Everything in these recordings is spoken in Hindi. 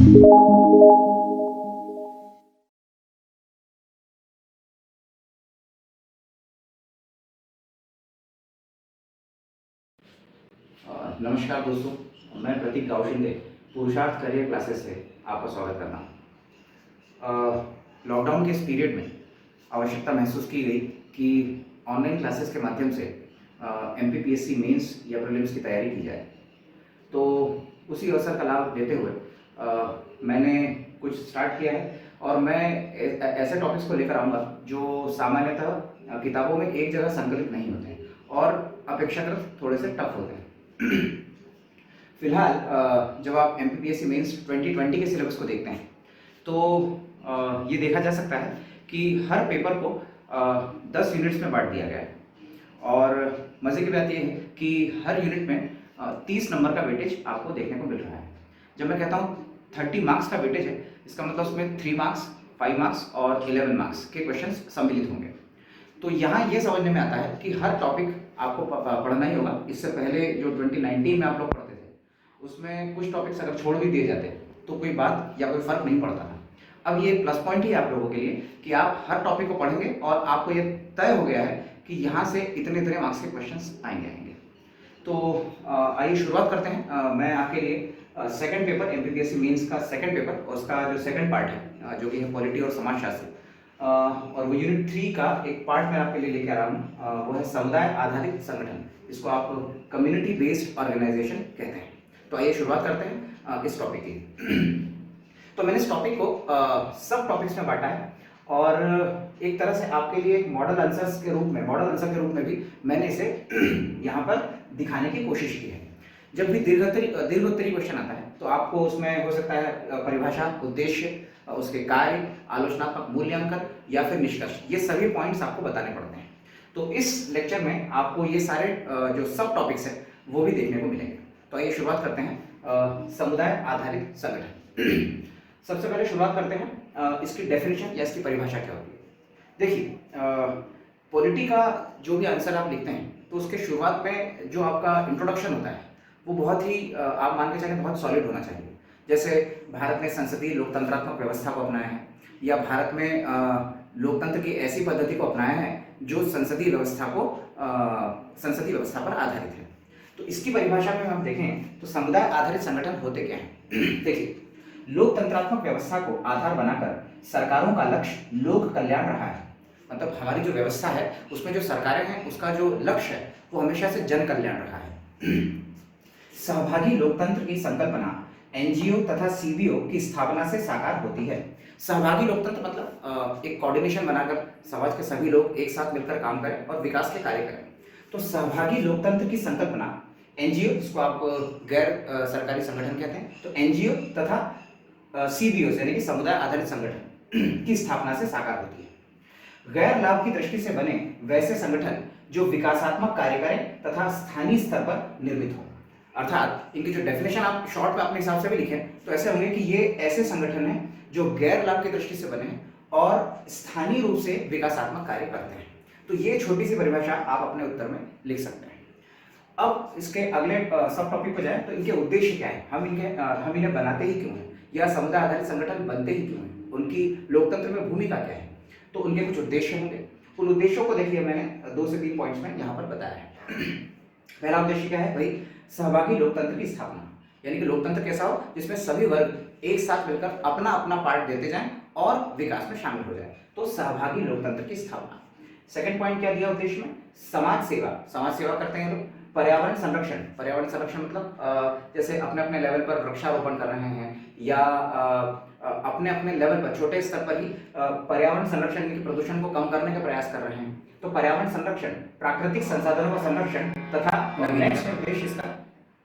नमस्कार दोस्तों, मैं प्रतीक गाँव शिंदे पुरुषार्थ करियर क्लासेस से आपका स्वागत करता हूँ। लॉकडाउन के इस पीरियड में आवश्यकता महसूस की गई कि ऑनलाइन क्लासेस के माध्यम से एमपीपीएससी मेंस या प्रीलिम्स की तैयारी की जाए। तो उसी अवसर का लाभ लेते हुए मैंने कुछ स्टार्ट किया है और मैं ऐसे टॉपिक्स को लेकर आऊँगा जो सामान्यतः किताबों में एक जगह संकलित नहीं होते हैं और अपेक्षाकृत थोड़े से टफ होते हैं। फिलहाल जब आप M P P S C mains 2020 के सिलेबस को देखते हैं तो ये देखा जा सकता है कि हर पेपर को 10 यूनिट्स में बांट दिया गया है और मज़े की बात ये है कि हर यूनिट में 30 नंबर का वेटेज आपको देखने को मिल रहा है। जब मैं कहता हूँ 30 मार्क्स का वेटेज है, इसका मतलब उसमें 3 मार्क्स, 5 मार्क्स और 11 मार्क्स के क्वेश्चंस सम्मिलित होंगे। तो यहाँ ये समझने में आता है कि हर टॉपिक आपको पढ़ना ही होगा। इससे पहले जो 2019 में आप लोग पढ़ते थे उसमें कुछ टॉपिक्स अगर छोड़ भी दिए जाते तो कोई बात या कोई फ़र्क नहीं पड़ता था। अब ये प्लस पॉइंट ही है आप लोगों के लिए कि आप हर टॉपिक को पढ़ेंगे और आपको ये तय हो गया है कि यहाँ से इतने इतने मार्क्स के क्वेश्चंस आएंगे। तो आइए शुरुआत करते हैं। मैं आपके लिए सेकंड पेपर एमपीपीएससी मेंस का सेकंड पेपर और उसका जो सेकंड पार्ट है जो कि है पॉलिटी और समाजशास्त्र और वो यूनिट 3 का एक पार्ट मैं आपके लिए लेके आ रहा हूँ। वो है समुदाय आधारित संगठन। इसको आप कम्युनिटी बेस्ड ऑर्गेनाइजेशन कहते हैं। तो आइए शुरुआत करते हैं इस टॉपिक की। तो मैंने इस टॉपिक को सब टॉपिक्स में बांटा है और एक तरह से आपके लिए एक मॉडल आंसर के रूप में भी मैंने इसे यहाँ पर दिखाने की कोशिश की है। जब भी दीर्घोत्तरी क्वेश्चन आता है तो आपको उसमें हो सकता है परिभाषा, उद्देश्य, उसके कार्य, आलोचनात्मक मूल्यांकन या फिर निष्कर्ष, ये सभी पॉइंट्स आपको बताने पड़ते हैं। तो इस लेक्चर में आपको ये सारे जो सब टॉपिक्स हैं वो भी देखने को मिलेंगे। तो आइए शुरुआत करते हैं समुदाय आधारित संगठन। सबसे पहले शुरुआत करते हैं इसकी डेफिनेशन या इसकी परिभाषा क्या होती है। देखिए, पॉलिटी का जो भी आंसर आप लिखते हैं तो उसके शुरुआत में जो आपका इंट्रोडक्शन होता है वो बहुत ही आप मान के चलें बहुत सॉलिड होना चाहिए। जैसे भारत ने संसदीय लोकतंत्रात्मक व्यवस्था को अपनाया है या भारत में लोकतंत्र की ऐसी पद्धति को अपनाया है जो संसदीय व्यवस्था पर आधारित है। तो इसकी परिभाषा में हम देखें तो समुदाय आधारित संगठन होते क्या हैं। देखिए, लोकतंत्रात्मक व्यवस्था को आधार बनाकर सरकारों का लक्ष्य लोक कल्याण रहा है। मतलब हमारी जो व्यवस्था है उसमें जो सरकारें हैं उसका जो लक्ष्य है वो हमेशा से जन कल्याण रहा है। सहभागी लोकतंत्र की संकल्पना एनजीओ तथा सीबीओ की स्थापना से साकार होती है। सहभागी लोकतंत्र मतलब एक कोऑर्डिनेशन बनाकर समाज के सभी लोग एक साथ मिलकर काम करें और विकास के कार्य करें। तो सहभागी लोकतंत्र की संकल्पना एनजीओ, जिसको आप गैर सरकारी संगठन कहते हैं, तो एनजीओ तथा सीबीओ यानी कि समुदाय आधारित संगठन की स्थापना से साकार होती है। गैर लाभ की दृष्टि से बने वैसे संगठन जो विकासात्मक कार्य करें तथा स्थानीय स्तर पर निर्मित हो। अर्थात इनकी जो डेफिनेशन आप शॉर्ट में अपने हिसाब से भी लिखें तो ऐसे होंगे कि ये ऐसे संगठन हैं जो गैर लाभ की दृष्टि से बने और स्थानीय रूप से विकासात्मक कार्य करते हैं। तो ये छोटी सी परिभाषा आप अपने उत्तर में लिख सकते हैं। अब इसके अगले सब टॉपिक पर जाएं तो इनके उद्देश्य क्या है, हम इन्हें बनाते ही क्यों हैं या समुदाय आधारित संगठन बनते ही क्यों हैं, उनकी लोकतंत्र में भूमिका क्या है। तो उनके कुछ उद्देश्य होंगे। उन उद्देश्यों को देखिए मैंने 2 से 3 पॉइंट्स में यहाँ पर बताया है। पहला उद्देश्य क्या है भाई, सहभागी लोकतंत्र की स्थापना, यानी कि लोकतंत्र कैसा हो जिसमें सभी वर्ग एक साथ मिलकर अपना अपना पार्ट देते जाएं और विकास में शामिल हो जाए। तो सहभागी लोकतंत्र की स्थापना। सेकंड पॉइंट क्या दिया उद्देश्य में, समाज सेवा करते हैं लोग। पर्यावरण संरक्षण मतलब जैसे अपने अपने लेवल पर वृक्षारोपण कर रहे हैं या अपने अपने लेवल पर छोटे स्तर पर ही पर्यावरण संरक्षण की प्रदूषण को कम करने का प्रयास कर रहे हैं। तो पर्यावरण संरक्षण, प्राकृतिक संसाधनों का संरक्षण तथा नेक्स्ट उद्देश्य इसका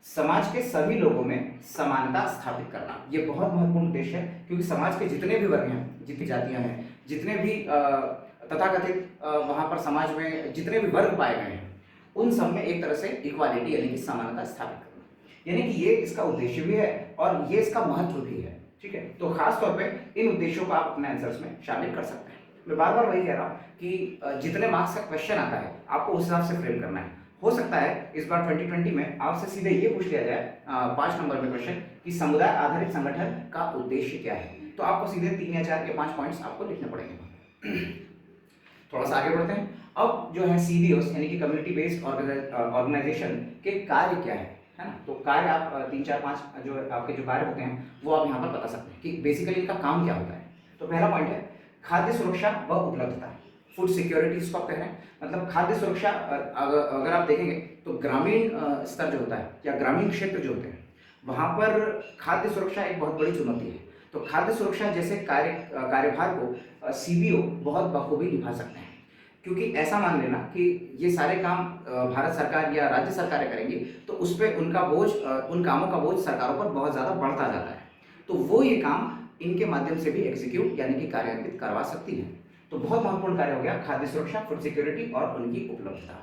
समाज के सभी लोगों में समानता स्थापित करना। ये बहुत महत्वपूर्ण उद्देश्य है क्योंकि समाज के जितने भी वर्ग हैं, जितनी जातियां हैं, जितने भी तथाकथित वहां पर समाज में जितने भी वर्ग पाए गए हैं उन सब में एक तरह से इक्वालिटी यानी कि समानता स्थापित करना, यानी कि ये इसका उद्देश्य भी है और ये इसका महत्व भी है। ठीक है, तो खास तौर पे इन उद्देश्यों को आप अपने आंसर्स में शामिल कर सकते हैं। मैं बार बार वही कह रहा हूँ कि जितने मार्क्स का क्वेश्चन आता है आपको उस हिसाब से फ्रेम करना है। हो सकता है इस बार 2020 में आपसे सीधे ये पूछ लिया जाए 5 नंबर में क्वेश्चन कि समुदाय आधारित संगठन का उद्देश्य क्या है। तो आपको सीधे 3 या 4 या 5 पॉइंट्स आपको लिखने पड़ेंगे। थोड़ा सा आगे बढ़ते हैं। अब जो है CBOs यानी कि कम्युनिटी बेस्ड ऑर्गेनाइजेशन के कार्य क्या है ना। तो कार्य आप 3 4 5 जो आपके जो कार्य होते हैं वो आप यहाँ पर बता सकते हैं कि बेसिकली इनका काम क्या होता है। तो पहला पॉइंट है खाद्य सुरक्षा व उपलब्धता, फूड सिक्योरिटी इसको आप कह रहे हैं। मतलब खाद्य सुरक्षा अगर आप देखेंगे तो ग्रामीण स्तर जो होता है या ग्रामीण क्षेत्र जो होते हैं वहाँ पर खाद्य सुरक्षा एक बहुत बड़ी चुनौती है। तो खाद्य सुरक्षा जैसे कार्यभार को CBO बहुत बखूबी निभा सकते हैं, क्योंकि ऐसा मान लेना कि ये सारे काम भारत सरकार या राज्य सरकारें करेंगी तो उस पर उनका बोझ, उन कामों का बोझ सरकारों पर बहुत ज़्यादा बढ़ता जाता है। तो वो ये काम इनके माध्यम से भी एग्जीक्यूट यानी कि कार्यान्वित करवा सकती है। तो बहुत महत्वपूर्ण कार्य हो गया खाद्य सुरक्षा, फूड सिक्योरिटी और उनकी उपलब्धता।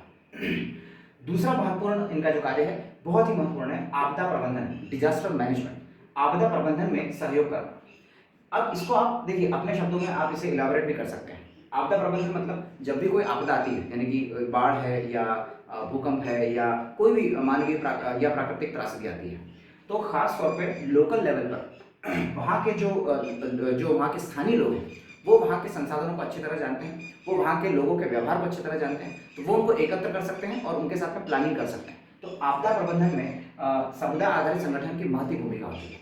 दूसरा महत्वपूर्ण इनका जो कार्य है बहुत ही महत्वपूर्ण है आपदा प्रबंधन, डिजास्टर मैनेजमेंट, आपदा प्रबंधन में सहयोग करना। अब इसको आप देखिए अपने शब्दों में आप इसे इलाबोरेट भी कर सकते हैं। आपदा प्रबंधन मतलब जब भी कोई आपदा आती है यानी कि बाढ़ है या भूकंप है या कोई भी मानवीय या प्राकृतिक त्रासदी आती है तो खास तौर पे लोकल लेवल पर वहाँ के जो वहाँ के स्थानीय लोग हैं वो वहाँ के संसाधनों को अच्छी तरह जानते हैं, वो वहाँ के लोगों के व्यवहार को अच्छी तरह जानते हैं, तो वो उनको एकत्र कर सकते हैं और उनके साथ में प्लानिंग कर सकते हैं। तो आपदा प्रबंधन में समुदाय आधारित संगठन की महत्वपूर्ण भूमिका होती है।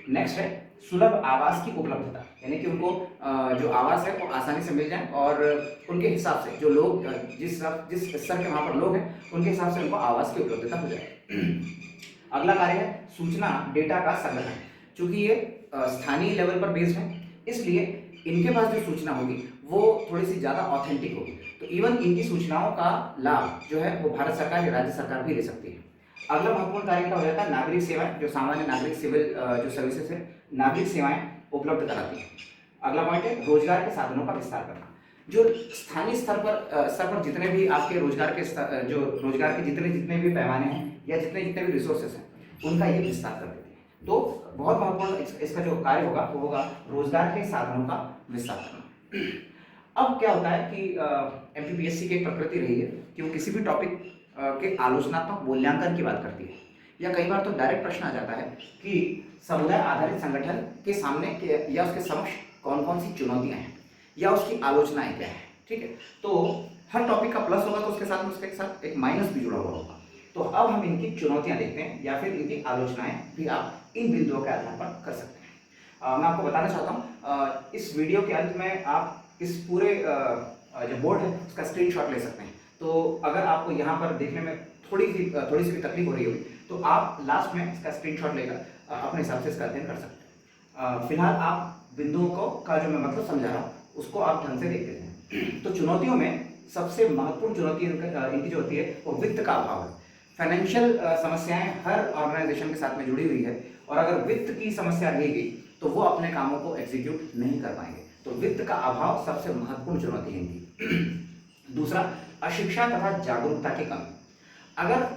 नेक्स्ट है सुलभ आवास की उपलब्धता, यानी कि उनको जो आवास है वो आसानी से मिल जाए और उनके हिसाब से जो लोग जिस स्तर के वहाँ पर लोग हैं उनके हिसाब से उनको आवास की उपलब्धता हो जाए। अगला कार्य है सूचना डेटा का संग्रहण। चूंकि ये स्थानीय लेवल पर बेस्ड है इसलिए इनके पास जो सूचना होगी वो थोड़ी सी ज़्यादा ऑथेंटिक होगी। तो इवन इनकी सूचनाओं का लाभ जो है वो भारत सरकार या राज्य सरकार भी ले सकती है। अगला महत्वपूर्ण कार्य का हो जाता है नागरिक सेवाएं, जो सामान्य नागरिक सिविल जो सर्विसेज है नागरिक सेवाएं उपलब्ध कराती है। अगला पॉइंट है रोजगार के साधनों का विस्तार करना। जो स्थानीय स्तर पर जितने भी आपके रोजगार के जितने भी पैमाने हैं या जितने भी रिसोर्सेस हैं उनका ये विस्तार कर देती है। तो बहुत महत्वपूर्ण इसका जो कार्य होगा वो होगा रोजगार के साधनों का विस्तार करना। अब क्या होता है कि MPPSC की एक प्रकृति रही है कि वो किसी भी टॉपिक के आलोचनात्मक मूल्यांकन की बात करती है, या कई बार तो डायरेक्ट प्रश्न आ जाता है कि समुदाय आधारित संगठन के सामने या उसके समक्ष कौन कौन सी चुनौतियां हैं या उसकी आलोचनाएं क्या है। ठीक है, तो हर टॉपिक का प्लस होगा तो उसके साथ एक माइनस भी जुड़ा हुआ होगा। तो अब हम इनकी चुनौतियां देखते हैं या फिर इनकी आलोचनाएं भी आप इन बिंदुओं के आधार पर कर सकते हैं। मैं आपको बताना चाहता हूँ इस वीडियो के अंत में आप इस पूरे जो बोर्ड है उसका स्क्रीनशॉट ले सकते हैं। तो अगर आपको यहाँ पर देखने में थोड़ी सी भी तकलीफ हो रही होगी तो आप लास्ट में इसका स्क्रीनशॉट लेकर अपने हिसाब से इसका अध्ययन कर सकते हैं। फिलहाल आप बिंदुओं का जो मैं मतलब समझा रहा हूँ उसको आप ढंग से देखते हैं। तो चुनौतियों में सबसे महत्वपूर्ण चुनौती इनकी जो होती है वो वित्त का अभाव है। फाइनेंशियल समस्याएं हर ऑर्गेनाइजेशन के साथ में जुड़ी हुई है और अगर वित्त की समस्या रहेगी तो वो अपने कामों को एग्जीक्यूट नहीं कर पाएंगे। तो वित्त का अभाव सबसे महत्वपूर्ण चुनौती है इनकी। दूसरा अशिक्षा तथा जागरूकता की कमी। अगर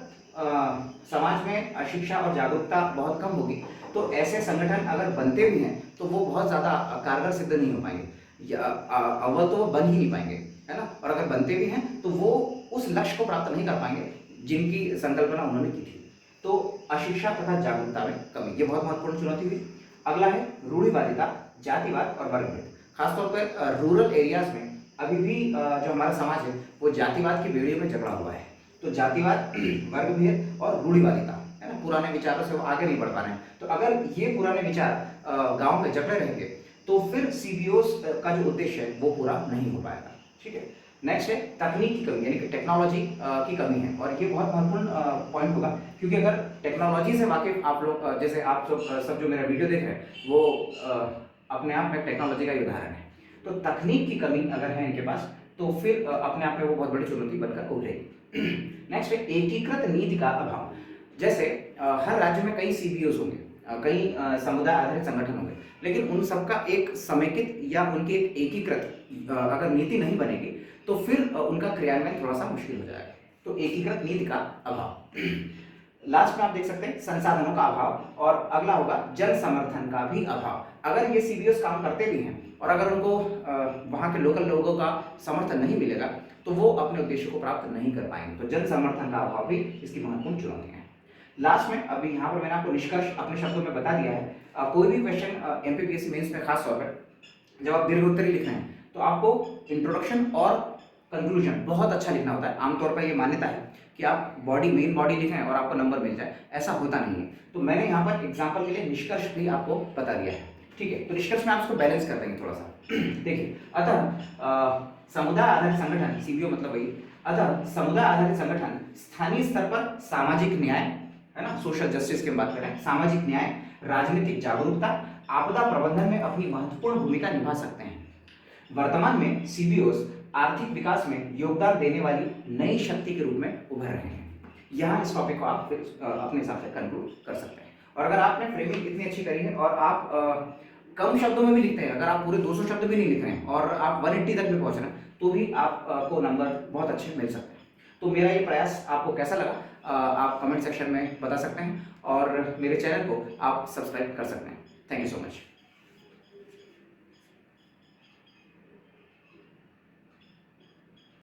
समाज में अशिक्षा और जागरूकता बहुत कम होगी तो ऐसे संगठन अगर बनते भी हैं तो वो बहुत ज़्यादा कारगर सिद्ध नहीं हो पाएंगे या अव्वल तो वो बन ही नहीं पाएंगे, है ना। और अगर बनते भी हैं तो वो उस लक्ष्य को प्राप्त नहीं कर पाएंगे जिनकी संकल्पना उन्होंने की थी। तो अशिक्षा तथा जागरूकता में कमी ये बहुत महत्वपूर्ण चुनौती हुई। अगला है रूढ़िवादिता, जातिवाद और वर्गभेद। खासतौर पर रूरल एरियाज में अभी भी जो हमारा समाज है वो जातिवाद की बेड़ियों में जकड़ा हुआ है। तो जातिवाद, वर्गभेद और रूढ़िवादिता, है ना, पुराने विचारों से वो आगे नहीं बढ़ पा रहे हैं। तो अगर ये पुराने विचार गांव में जकड़े रहेंगे तो फिर CBOs का जो उद्देश्य है वो पूरा नहीं हो पाएगा। ठीक है, नेक्स्ट है तकनीक की कमी यानी कि टेक्नोलॉजी की कमी है और ये बहुत महत्वपूर्ण पॉइंट होगा क्योंकि अगर टेक्नोलॉजी से वाकिफ आप लोग जैसे आप सब जो मेरा वीडियो देख रहे हैं वो अपने आप में टेक्नोलॉजी का उदाहरण है। तो तकनीक की कमी अगर है इनके पास तो फिर अपने आप में वो बहुत बड़ी चुनौती बनकर उभरेगी। नेक्स्ट है एकीकृत नीति का अभाव। जैसे हर राज्य में कई CBOs होंगे, कई समुदाय आधारित संगठन होंगे, लेकिन उन सबका एक समेकित या उनकी एक एकीकृत अगर नीति नहीं बनेगी तो फिर उनका क्रियान्वयन थोड़ा सा मुश्किल हो जाएगा। तो एकीकृत नीति का अभाव। लास्ट में आप देख सकते हैं संसाधनों का अभाव और अगला होगा जन समर्थन का भी अभाव। अगर ये CBOs काम करते भी हैं और अगर उनको वहाँ के लोकल लोगों का समर्थन नहीं मिलेगा तो वो अपने उद्देश्य को प्राप्त नहीं कर पाएंगे। तो जन समर्थन का अभाव भी इसकी महत्वपूर्ण चुनौती है। लास्ट में अभी यहाँ पर मैंने आपको निष्कर्ष अपने शब्दों में बता दिया है। कोई भी क्वेश्चन एमपीपीएससी मेंस में खास तौर पर जब आप दीर्घ उत्तरी लिख रहे हैं तो आपको इंट्रोडक्शन और कंक्लूजन बहुत अच्छा लिखना होता है। आमतौर पर ये मान्यता है कि आप मेन बॉडी लिखें और आपको नंबर मिल जाए, ऐसा होता नहीं है। तो मैंने यहाँ पर एग्जाम्पल के लिए निष्कर्ष भी आपको बता दिया है, ठीक है। तो निष्कर्ष में आप इसको बैलेंस कर देंगे थोड़ा सा। देखिए, अतः समुदाय आधारित संगठन, सीबीओ मतलब वही, अतः समुदाय आधारित संगठन स्थानीय स्तर पर सामाजिक न्याय, है ना, सोशल जस्टिस की बात करें, सामाजिक न्याय, राजनीतिक जागरूकता, आपदा प्रबंधन में अपनी महत्वपूर्ण भूमिका निभा सकते हैं। वर्तमान में सीबीओस आर्थिक विकास में योगदान देने वाली नई शक्ति के रूप में उभर रहे हैं। यहाँ इस टॉपिक को आप फिर अपने हिसाब से कंक्लूड कर सकते हैं। और अगर आपने फ्रेमिंग इतनी अच्छी करी है और आप कम शब्दों में भी लिखते हैं, अगर आप पूरे 200 शब्द भी नहीं लिख रहे हैं और आप 180 तक भी पहुंच रहे हैं, तो भी आपको नंबर बहुत अच्छे मिल सकते हैं। तो मेरा ये प्रयास आपको कैसा लगा, आप कमेंट सेक्शन में बता सकते हैं और मेरे चैनल को आप सब्सक्राइब कर सकते हैं। Thank you so much.